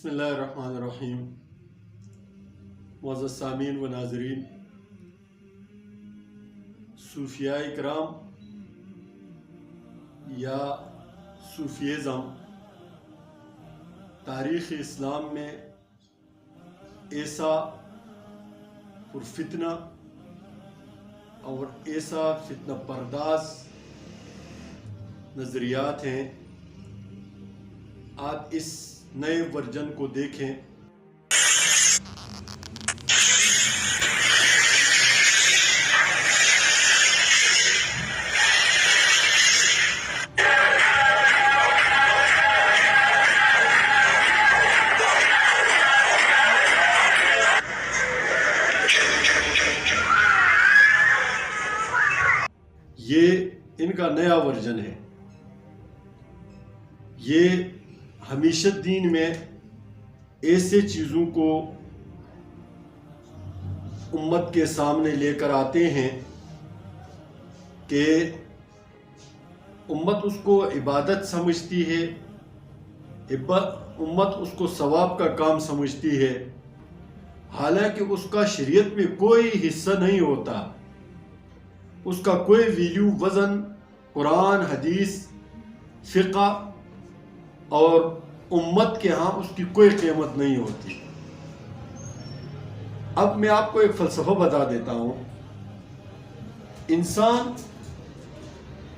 बिस्मिल्लाहिर्रहमानिर्रहीम। मुअज़्ज़ज़ सामीन व नाज़रीन, सूफियाए किराम या सूफिज़म तारीख़ इस्लाम में ऐसा पुरफ़ितना और ऐसा फितना पर्दास नज़रियात हैं। आप इस नए वर्जन को देखें। ये इनका नया वर्जन है। ये हमेशा दीन में ऐसे चीज़ों को उम्मत के सामने लेकर आते हैं कि उम्मत उसको इबादत समझती है, उम्मत उसको सवाब का काम समझती है, हालांकि उसका शरीयत में कोई हिस्सा नहीं होता, उसका कोई वैल्यू वज़न कुरान हदीस फ़िक़्ह और उम्मत के यहाँ उसकी कोई कीमत नहीं होती। अब मैं आपको एक फ़लसफ़ा बता देता हूँ। इंसान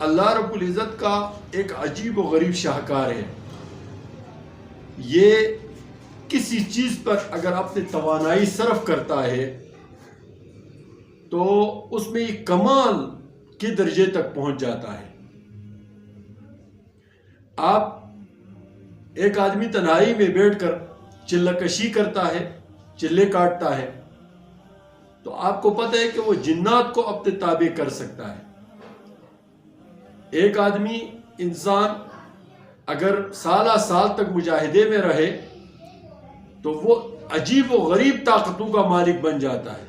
अल्लाह रब्बुल इज़्ज़त का एक अजीब व गरीब शाहकार है। ये किसी चीज़ पर अगर अपनी तवानाई सर्फ करता है तो उसमें एक कमाल के दर्जे तक पहुँच जाता है। आप एक आदमी तन्हाई में बैठकर चिल्लाकशी करता है, चिल्ले काटता है, तो आपको पता है कि वो जिन्नात को अपने ताबे कर सकता है। एक आदमी इंसान अगर साला साल तक मुजाहिदे में रहे तो वो अजीब व गरीब ताकतों का मालिक बन जाता है।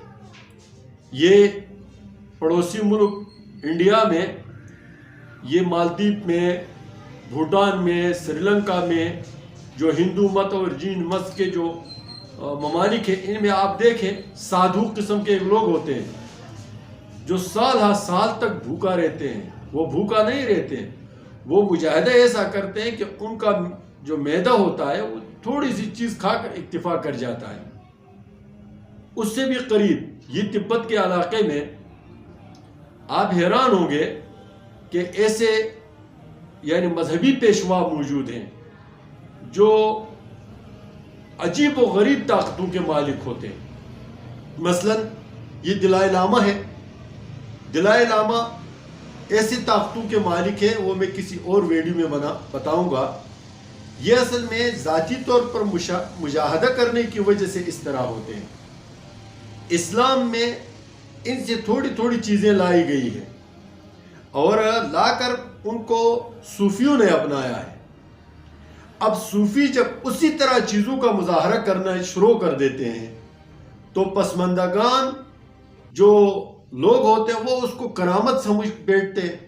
ये पड़ोसी मुल्क इंडिया में, ये मालदीव में, भूटान में, श्रीलंका में जो हिंदू मत और जीन मत के जो ममालिक हैं, इनमें आप देखें साधु किस्म के लोग होते हैं जो साल हर साल तक भूखा रहते हैं। वो भूखा नहीं रहते हैं, वो मुजाहिदा ऐसा करते हैं कि उनका जो मैदा होता है वो थोड़ी सी चीज़ खाकर इक्तिफा कर जाता है। उससे भी करीब ये तिब्बत के इलाके में आप हैरान होंगे कि ऐसे यानी मजहबी पेशवा मौजूद हैं जो अजीब व गरीब ताकतों के मालिक होते हैं। मसलन ये दलाई लामा है। दलाई लामा ऐसी ताकतों के मालिक है, वो मैं किसी और वीडियो में बताऊंगा। ये असल में ज़ाती तौर पर मुजाहदा करने की वजह से इस तरह होते हैं। इस्लाम में इनसे थोड़ी थोड़ी चीज़ें लाई गई है और लाकर उनको सूफियों ने अपनाया है। अब सूफी जब उसी तरह चीज़ों का मुजाहरा करना शुरू कर देते हैं तो पसमंदागान जो लोग होते हैं वो उसको करामत समझ बैठते हैं,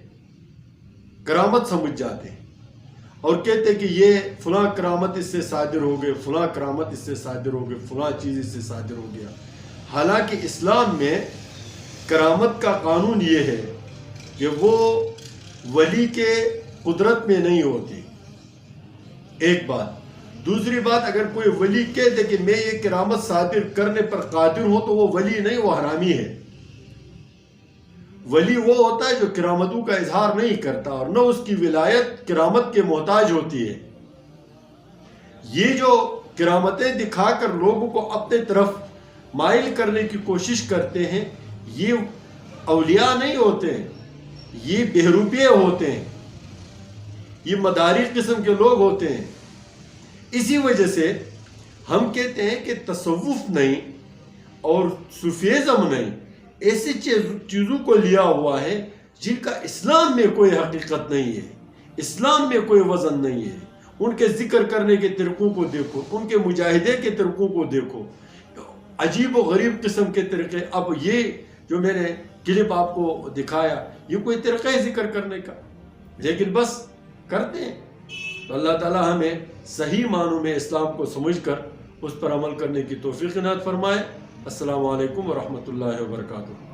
करामत समझ जाते हैं और कहते हैं कि ये फलां करामत इससे सादिर हो गए, फलां करामत इससे सादिर हो गए, फलां चीज़ इससे सादिर हो गया। हालांकि इस्लाम में करामत का कानून ये है कि वो वली के कुदरत में नहीं होती। एक बात। दूसरी बात, अगर कोई वली कह दे कि मैं ये करामत सादिर करने पर कादिर हूं तो वो वली नहीं, वो हरामी है। वली वो होता है जो करामतों का इजहार नहीं करता और न उसकी विलायत करामत के मोहताज होती है। ये जो करामतें दिखाकर लोगों को अपने तरफ माइल करने की कोशिश करते हैं, ये औलिया नहीं होते हैं, ये बेहरूपिये होते हैं, ये मदारी किस्म के लोग होते हैं। इसी वजह से हम कहते हैं कि तसव्वुफ नहीं और सूफिज़म नहीं, ऐसी चीज़ों को लिया हुआ है जिनका इस्लाम में कोई हकीकत नहीं है, इस्लाम में कोई वज़न नहीं है। उनके जिक्र करने के तरीक़ों को देखो, उनके मुजाहिदे के तरीक़ों को देखो, अजीब व गरीब किस्म के तरीक़े। अब ये जो मैंने क्लिप आपको दिखाया, ये कोई तरीक़ा है जिक्र करने का, लेकिन बस करते हैं। تو اللہ تعالی ہمیں صحیح معنوں میں اسلام کو سمجھ کر اس پر عمل کرنے کی توفیق عنایت فرمائے۔ السلام علیکم ورحمۃ اللہ وبرکاتہ۔